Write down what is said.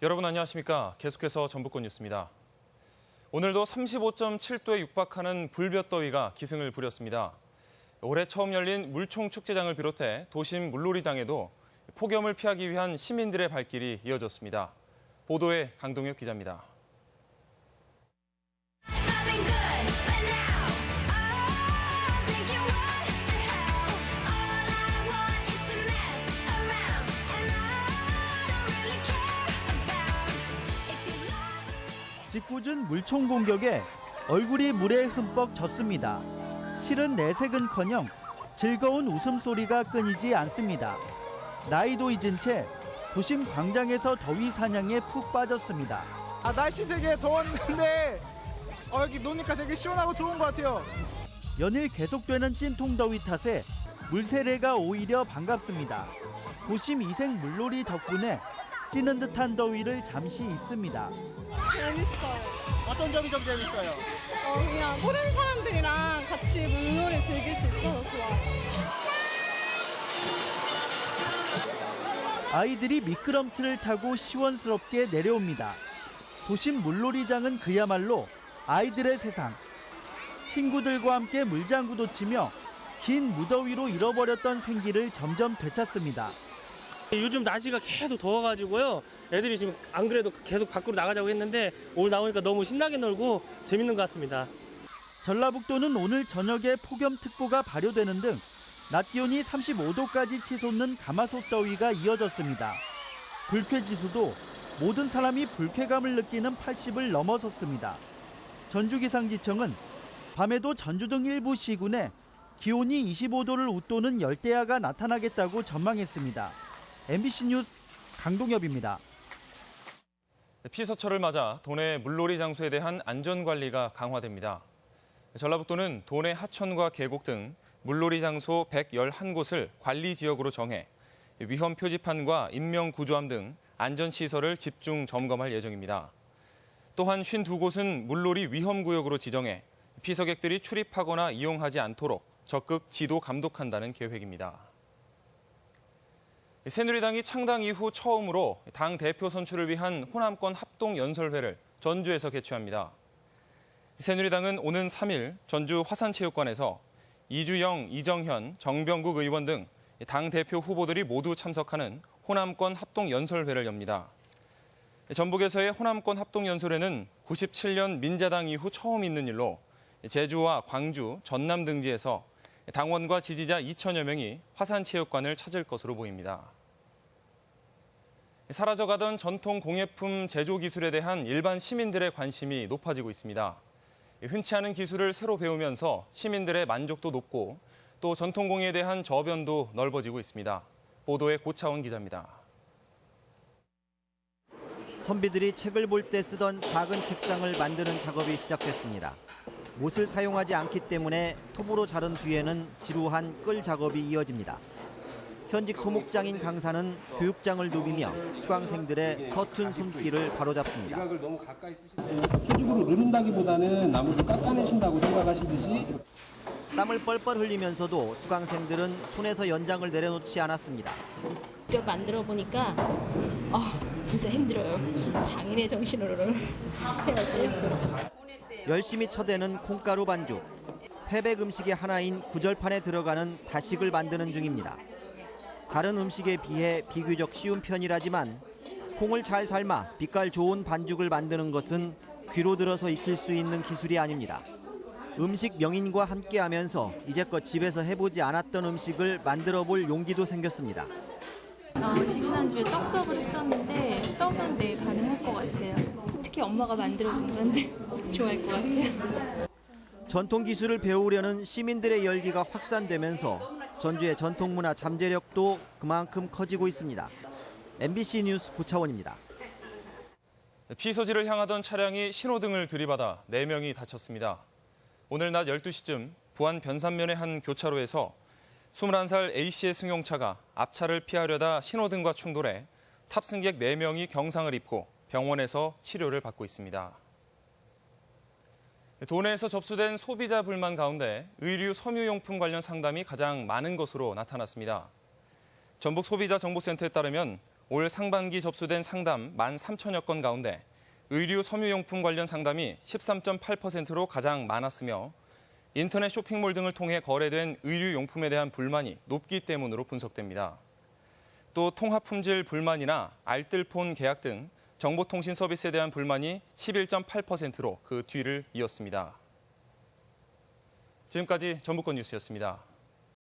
여러분 안녕하십니까? 계속해서 전북권 뉴스입니다. 오늘도 35.7도에 육박하는 불볕더위가 기승을 부렸습니다. 올해 처음 열린 물총축제장을 비롯해 도심 물놀이장에도 폭염을 피하기 위한 시민들의 발길이 이어졌습니다. 보도에 강동혁 기자입니다. 짓궂은 물총 공격에 얼굴이 물에 흠뻑 젖습니다. 실은 내색은커녕 즐거운 웃음소리가 끊이지 않습니다. 나이도 잊은 채 도심 광장에서 더위 사냥에 푹 빠졌습니다. 날씨 되게 더웠는데 여기 노니까 되게 시원하고 좋은 것 같아요. 연일 계속되는 찜통 더위 탓에 물세례가 오히려 반갑습니다. 도심 이색 물놀이 덕분에 찌는 듯한 더위를 잠시 잊습니다. 재밌어요. 어떤 점이 좀 재밌어요? 그냥 모르는 사람들이랑 같이 물놀이 즐길 수 있어서 좋아요. 아이들이 미끄럼틀을 타고 시원스럽게 내려옵니다. 도심 물놀이장은 그야말로 아이들의 세상. 친구들과 함께 물장구도 치며 긴 무더위로 잃어버렸던 생기를 점점 되찾습니다. 요즘 날씨가 계속 더워가지고요. 애들이 지금 안 그래도 계속 밖으로 나가자고 했는데 오늘 나오니까 너무 신나게 놀고 재밌는 것 같습니다. 전라북도는 오늘 저녁에 폭염특보가 발효되는 등 낮 기온이 35도까지 치솟는 가마솥 더위가 이어졌습니다. 불쾌지수도 모든 사람이 불쾌감을 느끼는 80을 넘어섰습니다. 전주기상지청은 밤에도 전주 등 일부 시군에 기온이 25도를 웃도는 열대야가 나타나겠다고 전망했습니다. MBC 뉴스 강동엽입니다. 피서철을 맞아 도내 물놀이 장소에 대한 안전관리가 강화됩니다. 전라북도는 도내 하천과 계곡 등 물놀이 장소 111곳을 관리지역으로 정해 위험 표지판과 인명구조함 등 안전시설을 집중 점검할 예정입니다. 또한 52곳은 물놀이 위험구역으로 지정해 피서객들이 출입하거나 이용하지 않도록 적극 지도 감독한다는 계획입니다. 새누리당이 창당 이후 처음으로 당 대표 선출을 위한 호남권 합동연설회를 전주에서 개최합니다. 새누리당은 오는 3일 전주 화산체육관에서 이주영, 이정현, 정병국 의원 등 당 대표 후보들이 모두 참석하는 호남권 합동연설회를 엽니다. 전북에서의 호남권 합동연설회는 97년 민자당 이후 처음 있는 일로 제주와 광주, 전남 등지에서 당원과 지지자 2천여 명이 화산체육관을 찾을 것으로 보입니다. 사라져가던 전통 공예품 제조 기술에 대한 일반 시민들의 관심이 높아지고 있습니다. 흔치 않은 기술을 새로 배우면서 시민들의 만족도 높고 또 전통공예에 대한 저변도 넓어지고 있습니다. 보도에 고차원 기자입니다. 선비들이 책을 볼 때 쓰던 작은 책상을 만드는 작업이 시작됐습니다. 못을 사용하지 않기 때문에 톱으로 자른 뒤에는 지루한 끌 작업이 이어집니다. 현직 소목장인 강사는 교육장을 누비며 수강생들의 서툰 손길을 바로잡습니다. 미각을 너무 가까이 쓰시는데 수직으로 누른다기보다는 나무를 깎아내신다고 생각하시듯이 땀을 뻘뻘 흘리면서도 수강생들은 손에서 연장을 내려놓지 않았습니다. 직접 만들어 보니까 진짜 힘들어요. 장인의 정신으로 해야지. 열심히 쳐대는 콩가루 반죽. 패백 음식의 하나인 구절판에 들어가는 다식을 만드는 중입니다. 다른 음식에 비해 비교적 쉬운 편이라지만 콩을 잘 삶아 빛깔 좋은 반죽을 만드는 것은 귀로 들어서 익힐 수 있는 기술이 아닙니다. 음식 명인과 함께하면서 이제껏 집에서 해보지 않았던 음식을 만들어 볼 용기도 생겼습니다. 지지난주에 떡 수업을 했었는데 떡은 가능할 것 같아요. 특히 엄마가 만들어준 건데 좋아할 것 같아요. 전통 기술을 배우려는 시민들의 열기가 확산되면서 전주의 전통문화 잠재력도 그만큼 커지고 있습니다. MBC 뉴스 고차원입니다. 피서지를 향하던 차량이 신호등을 들이받아 4명이 다쳤습니다. 오늘 낮 12시쯤 부안 변산면의 한 교차로에서 21살 A씨의 승용차가 앞차를 피하려다 신호등과 충돌해 탑승객 4명이 경상을 입고 병원에서 치료를 받고 있습니다. 도내에서 접수된 소비자 불만 가운데 의류 섬유용품 관련 상담이 가장 많은 것으로 나타났습니다. 전북 소비자정보센터에 따르면 올 상반기 접수된 상담 13,000여 건 가운데 의류 섬유용품 관련 상담이 13.8%로 가장 많았으며 인터넷 쇼핑몰 등을 통해 거래된 의류용품에 대한 불만이 높기 때문으로 분석됩니다. 또 통합품질 불만이나 알뜰폰 계약 등 정보통신 서비스에 대한 불만이 11.8%로 그 뒤를 이었습니다. 지금까지 전북권 뉴스였습니다.